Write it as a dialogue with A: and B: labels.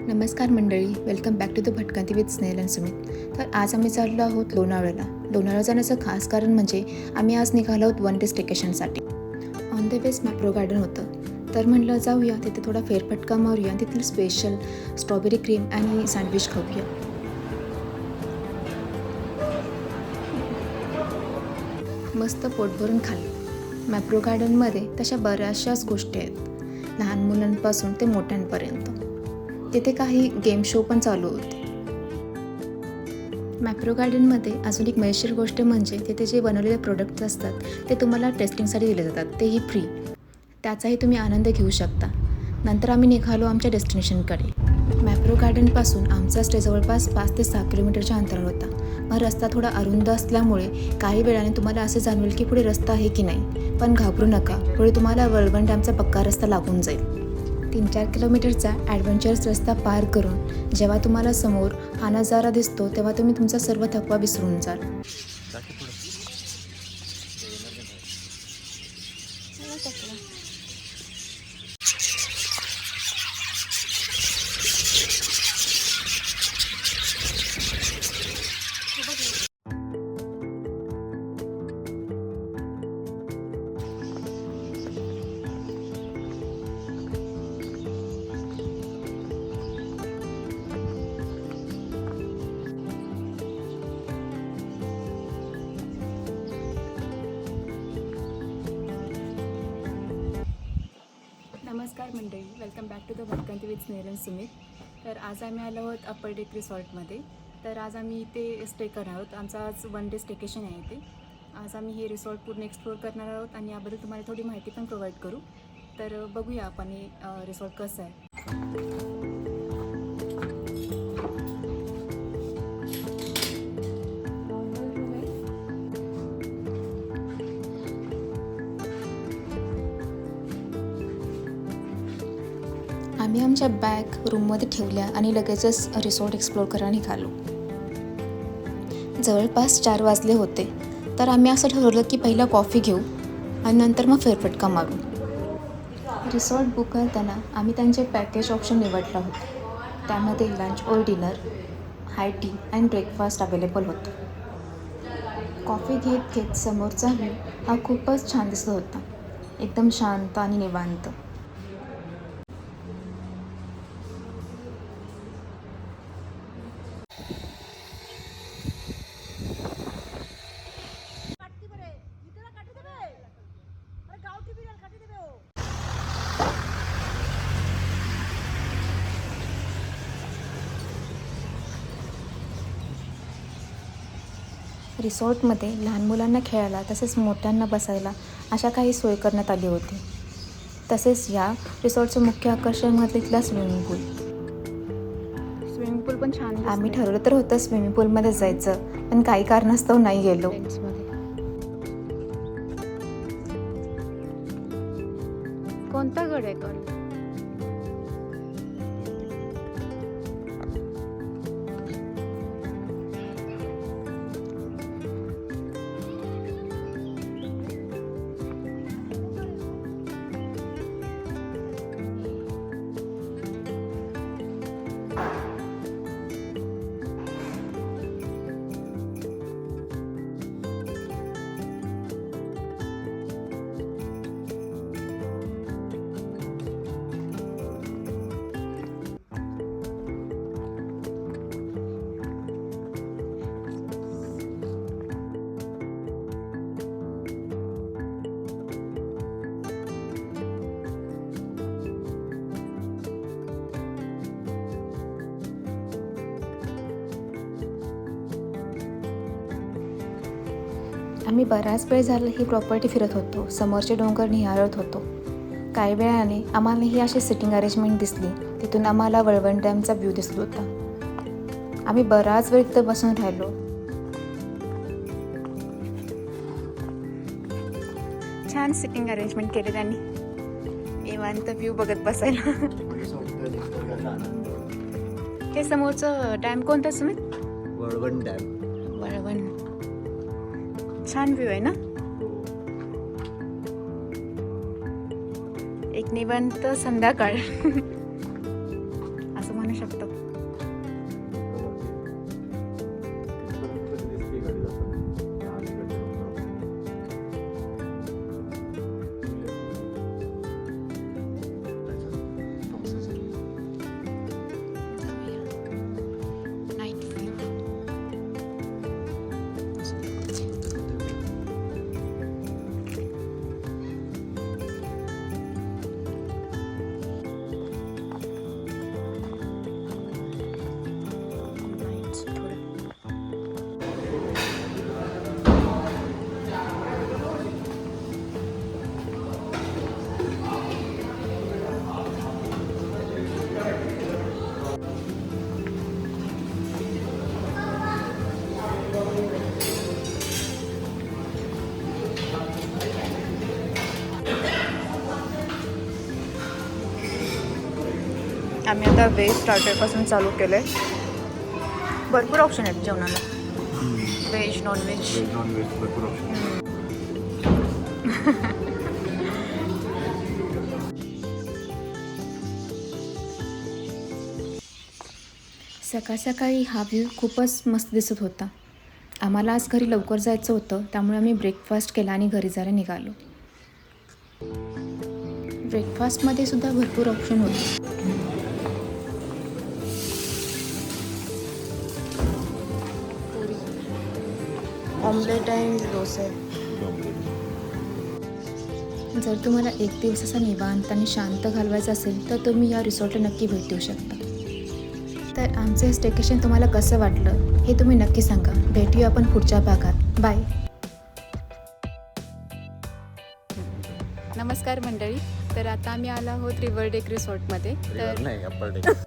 A: नमस्कार मंडळी, welcome back to the भटकंती विथ स्नेहल अँड सुमित. तर आज आम्ही चाललो आहोत लोणावळ्याला जाण्याचं खास कारण म्हणजे आम्ही आज निघालो आहोत वन डे स्टेकेशनसाठी. On the west Mapro garden होतं, तर म्हटलं जाऊया तिथे थोडा फेरफटका मारूया, तिथील स्पेशल स्ट्रॉबेरी क्रीम आणि सँडविच खाऊया. मस्त पोट भरून खाल्लं. मॅप्रो गार्डनमध्ये तशा बऱ्याचशाच गोष्टी आहेत, लहान मुलांपासून ते मोठ्यांपर्यंत. तिथे काही गेम शो पण चालू होते. मॅप्रो गार्डनमध्ये अजून एक मजेशीर गोष्ट म्हणजे तिथे जे बनवलेले प्रोडक्ट्स असतात ते तुम्हाला टेस्टिंगसाठी दिले जातात, तेही फ्री. त्याचाही तुम्ही आनंद घेऊ शकता. नंतर आम्ही निघालो आमच्या डेस्टिनेशनकडे. मॅप्रो गार्डनपासून आमचा स्टे जवळपास 5 ते 6 किलोमीटरच्या अंतरावर होता. मग रस्ता थोडा अरुंद असल्यामुळे काही वेळाने तुम्हाला असे जाणवेल की पुढे रस्ता आहे की नाही, पण घाबरू नका, पुढे तुम्हाला वळवण डॅमचा पक्का रस्ता लागून जाईल. 3-4 किलोमीटरचा ॲडव्हेंचरस रस्ता पार करून जेव्हा तुम्हाला समोर हा नजारा दिसतो तेव्हा तुम्ही तुमचा सर्व थकवा विसरून जाल. नमस्कार मंडळी, वेलकम बॅक टू द भटकंती विथ स्नेहल अँड सुमित. तर आज आम्ही आलो आहोत अप्पर डेक रिसॉर्टमध्ये. तर आज आम्ही इथे स्टे करणार आहोत. आमचा आज वन डे स्टेकेशन आहे इथे. आज आम्ही हे रिसॉर्ट पूर्ण एक्सप्लोअर करणार आहोत आणि याबद्दल तुम्हाला थोडी माहिती पण प्रोव्हाइड करू. तर बघूया आपण हे रिसॉर्ट कसं आहे. आम्ही आमच्या बॅग रूममध्ये ठेवल्या आणि लगेचच रिसॉर्ट एक्सप्लोअर करायला निघालो. जवळपास 4 वाजले होते, तर आम्ही असं ठरवलं की पहिला कॉफी घेऊ आणि नंतर मग फेरफटका मारू. रिसॉर्ट बुक करताना आम्ही त्यांचे पॅकेज ऑप्शन निवडलं होतं. त्यामध्ये लंच और dinner, high T and breakfast available होतं. कॉफी घेत घेत समोरचा व्ह्यू हा खूपच छान दिसत होता, एकदम शांत आणि निवांत. रिसॉर्टमध्ये लहान मुलांना खेळायला तसेच मोठ्यांना बसायला अशा काही सोय करण्यात आली होती. तसेच या रिसॉर्टचं मुख्य आकर्षण म्हणजे तिथला स्विमिंग पूल पण छान. आम्ही ठरवलं तर होतं स्विमिंग पूलमध्ये जायचं, पण काही कारणास्तव नाही गेलो. कोणता गड आहे गड? आम्ही बराच वेळ झाला ही प्रॉपर्टी फिरत होतो, समोरचे डोंगर निहाळत होतो. काही वेळाने आम्हाला ही अशी सिटिंग अरेंजमेंट दिसली, तिथून आम्हाला वळवण डॅमचा व्ह्यू दिसत होता. आम्ही बराच वेळ तिथं बसून राहिलो. छान सिटिंग अरेंजमेंट केले त्यांनी, निवांत व्ह्यू बघत बसायला. हे समोरचं डॅम कोणता सुमित?
B: वळवण डॅम.
A: वळवण. छान व्ह्यू आहे ना, एक निवांत संध्याकाळ. असं म्हणू शकतो. आम्ही आता व्हेज स्टार्टरपासून चालू केलं आहे. भरपूर ऑप्शन आहेत जेवणाला, व्हेज नॉनव्हेज.
B: भरपूर ऑप्शन.
A: सकाळ सकाळी हा व्ह्यू खूपच मस्त दिसत होता. आम्हाला आज घरी लवकर जायचं होतं, त्यामुळे आम्ही ब्रेकफास्ट केला आणि घरी जायला निघालो. ब्रेकफास्टमध्ये सुद्धा भरपूर ऑप्शन होते. ऑमलेट आणि डोसे. जर तुम्हाला एक दिवसाचा निवांत आणि शांत घालवायचा असेल तर तुम्ही या रिसॉर्टला नक्की भेट देऊ शकता. तर आमचं हे स्टेकेशन तुम्हाला कसं वाटलं हे तुम्ही नक्की सांगा. भेटूया आपण पुढच्या भागात. बाय. नमस्कार मंडळी. तर आता आम्ही आलो आहोत रिव्हर डेक रिसॉर्टमध्ये. तर